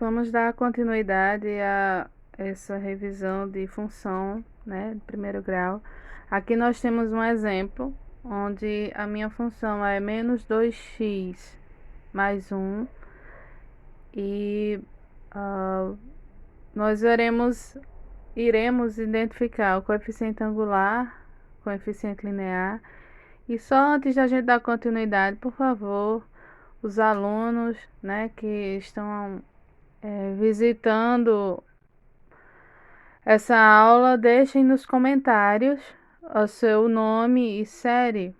Vamos dar continuidade a essa revisão de função, né, de primeiro grau. Aqui nós temos um exemplo onde a minha função é menos 2x mais 1 e nós iremos identificar o coeficiente angular, coeficiente linear. E só antes da gente dar continuidade, por favor, os alunos, né, que estão visitando essa aula, deixem nos comentários o seu nome e série,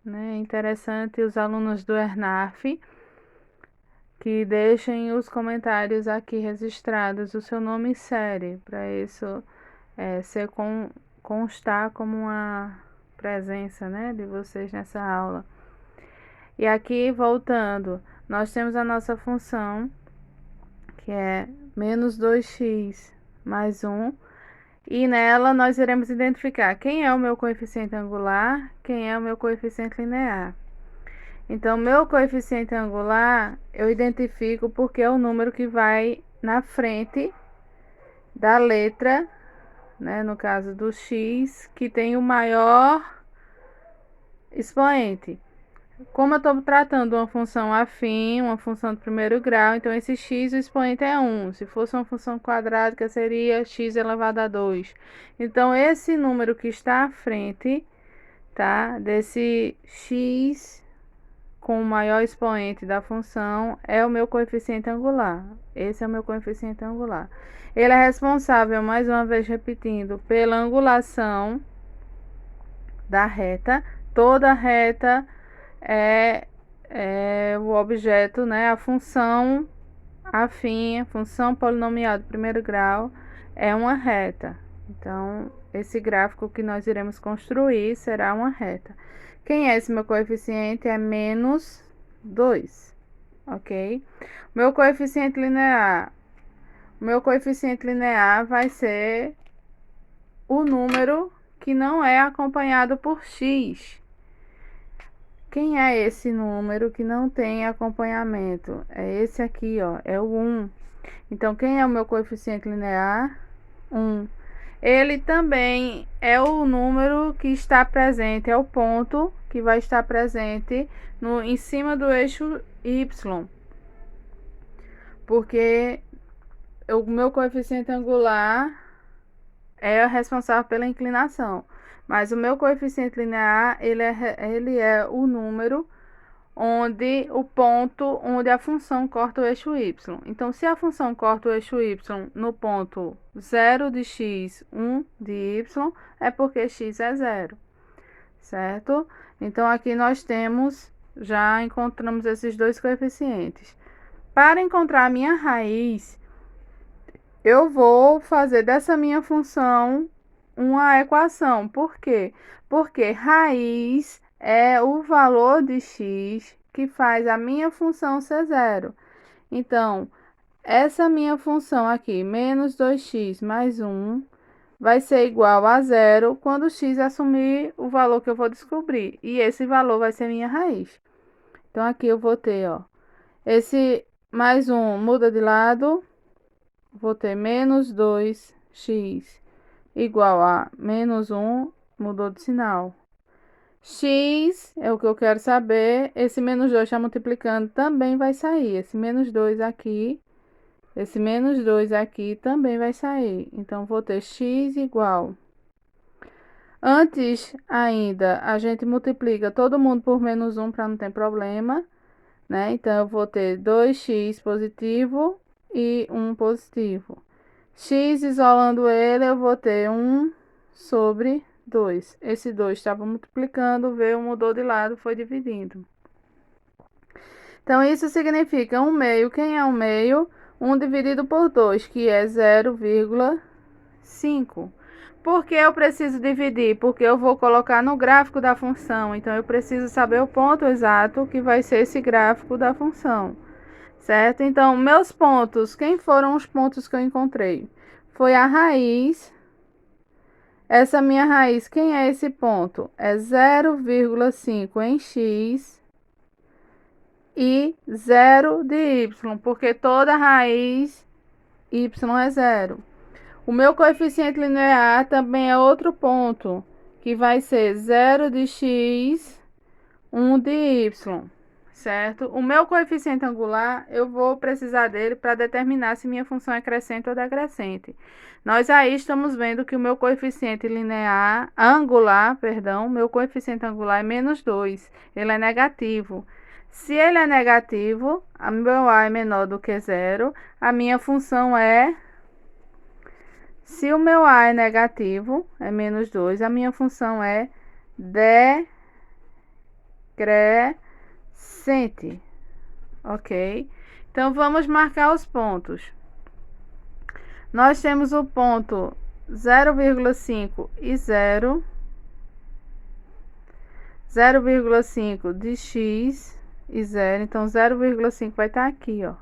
né? É interessante os alunos do ERNAF que deixem os comentários aqui registrados, o seu nome e série, para isso constar como uma presença, né, de vocês nessa aula. E aqui, voltando, nós temos a nossa função, que é menos 2x mais 1, e nela nós iremos identificar quem é o meu coeficiente angular, quem é o meu coeficiente linear. Então, meu coeficiente angular eu identifico porque é o número que vai na frente da letra, né, no caso do x, que tem o maior expoente. Como eu estou tratando uma função afim, uma função de primeiro grau, então esse x, o expoente é 1. Se fosse uma função quadrática, seria x elevado a 2. Então, esse número que está à frente, tá, desse x com o maior expoente da função é o meu coeficiente angular. Esse é o meu coeficiente angular. Ele é responsável, mais uma vez repetindo, pela angulação da reta. Toda reta é o objeto, né, a função afim, a função polinomial de primeiro grau é uma reta. Então, esse gráfico que nós iremos construir será uma reta. Quem é esse meu coeficiente? É menos 2, ok? Meu coeficiente linear. O meu coeficiente linear vai ser o número que não é acompanhado por x. Quem é esse número que não tem acompanhamento? É esse aqui, ó, é o 1. Então, quem é o meu coeficiente linear? 1. Ele também é o número que está presente, é o ponto que vai estar presente em cima do eixo y. Porque o meu coeficiente angular é responsável pela inclinação. Mas o meu coeficiente linear, ele é o número onde o ponto onde a função corta o eixo y. Então, se a função corta o eixo y no ponto 0 de x, 1 de y, é porque x é 0, certo? Então, aqui nós já encontramos esses dois coeficientes. Para encontrar a minha raiz, eu vou fazer dessa minha função uma equação. Por quê? Porque raiz é o valor de x que faz a minha função ser 0. Então, essa minha função aqui, menos 2x mais 1, vai ser igual a 0 quando x assumir o valor que eu vou descobrir. E esse valor vai ser minha raiz. Então, aqui eu vou ter, ó, esse mais 1 muda de lado, vou ter menos 2x igual a menos 1, mudou de sinal. X é o que eu quero saber. Esse menos 2 está multiplicando, também vai sair. Esse menos 2 aqui, esse menos 2 aqui também vai sair. Então, vou ter x igual. Antes ainda, a gente multiplica todo mundo por menos 1 para não ter problema, né? Então, eu vou ter 2x positivo e 1 positivo. X isolando ele, eu vou ter 1 sobre 2. Esse 2 estava multiplicando, veio, mudou de lado, foi dividindo. Então, isso significa 1 meio. Quem é 1 meio? 1 dividido por 2, que é 0,5. Por que eu preciso dividir? Porque eu vou colocar no gráfico da função. Então, eu preciso saber o ponto exato que vai ser esse gráfico da função. Certo? Então, meus pontos, quem foram os pontos que eu encontrei? Foi a raiz. Essa minha raiz, quem é esse ponto? É 0,5 em x e 0 de y, porque toda raiz y é zero. O meu coeficiente linear também é outro ponto, que vai ser 0 de x, 1 de y, certo? O meu coeficiente angular, eu vou precisar dele para determinar se minha função é crescente ou decrescente. Nós aí estamos vendo que o meu coeficiente meu coeficiente angular é menos 2, ele é negativo. Se ele é negativo, o meu a é menor do que zero, a minha função é... Se o meu a é negativo, é menos 2, a minha função é decrescente, ok? Então, vamos marcar os pontos. Nós temos o ponto 0,5 e 0, 0,5 de x e 0, então 0,5 vai estar aqui, ó.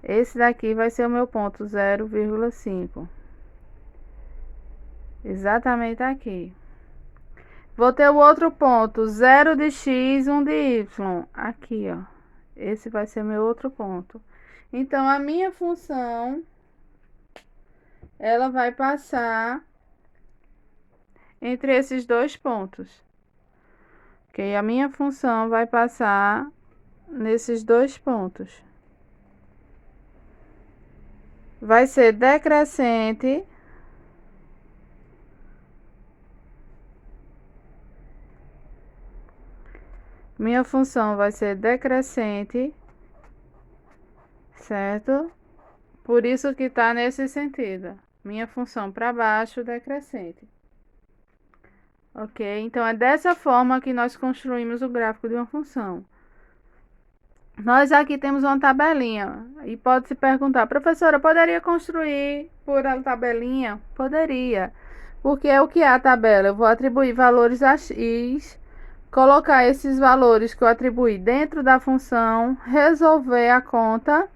Esse daqui vai ser o meu ponto 0,5. Exatamente aqui. Vou ter o outro ponto, 0 de x, 1 de y. Aqui, ó. Esse vai ser meu outro ponto. Então, a minha função, ela vai passar entre esses dois pontos. Ok? A minha função vai passar nesses dois pontos. Vai ser decrescente minha função vai ser decrescente, certo? Por isso que tá nesse sentido. Minha função para baixo, decrescente. Ok? Então, é dessa forma que nós construímos o gráfico de uma função. Nós aqui temos uma tabelinha e pode se perguntar, professora, poderia construir por a tabelinha? Poderia, porque é o que é a tabela. Eu vou atribuir valores a x, colocar esses valores que eu atribuí dentro da função, resolver a conta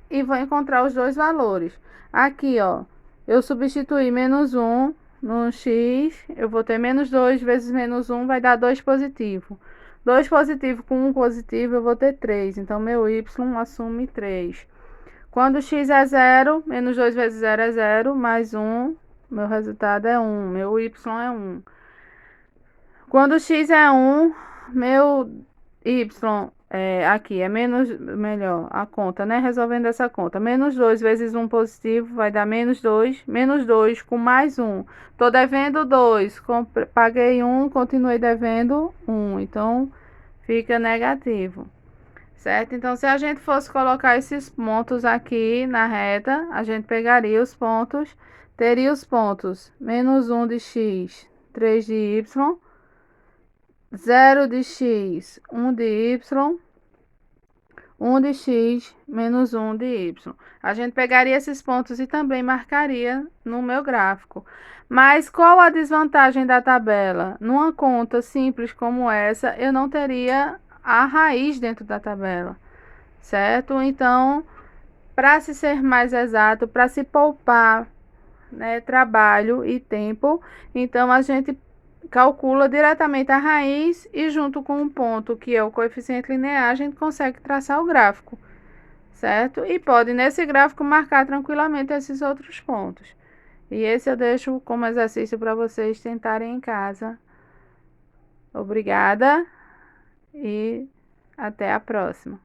e vou encontrar os dois valores. Aqui, ó, eu substituí menos 1 no x, eu vou ter menos 2 vezes menos 1 vai dar 2 positivo. 2 positivo com 1 positivo, eu vou ter 3. Então, meu y assume 3. Quando x é 0, menos 2 vezes 0 é 0, mais 1, meu resultado é 1. Meu y é 1. Quando x é 1, meu y aqui é melhor, a conta, né? Resolvendo essa conta. Menos 2 vezes 1 positivo vai dar menos 2. Menos 2 com mais 1. Tô devendo 2. Paguei 1, continuei devendo 1. Então, fica negativo. Certo? Então, se a gente fosse colocar esses pontos aqui na reta, a gente pegaria os pontos, teria os pontos menos 1 de x, 3 de y, 0 de x, 1 de y, 1 de x, menos 1 de y. A gente pegaria esses pontos e também marcaria no meu gráfico. Mas qual a desvantagem da tabela? Numa conta simples como essa, eu não teria a raiz dentro da tabela, certo? Então, para se ser mais exato, para se poupar, né, trabalho e tempo, então a gente calcula diretamente a raiz e junto com um ponto que é o coeficiente linear, a gente consegue traçar o gráfico, certo? E pode nesse gráfico marcar tranquilamente esses outros pontos. E esse eu deixo como exercício para vocês tentarem em casa. Obrigada e até a próxima.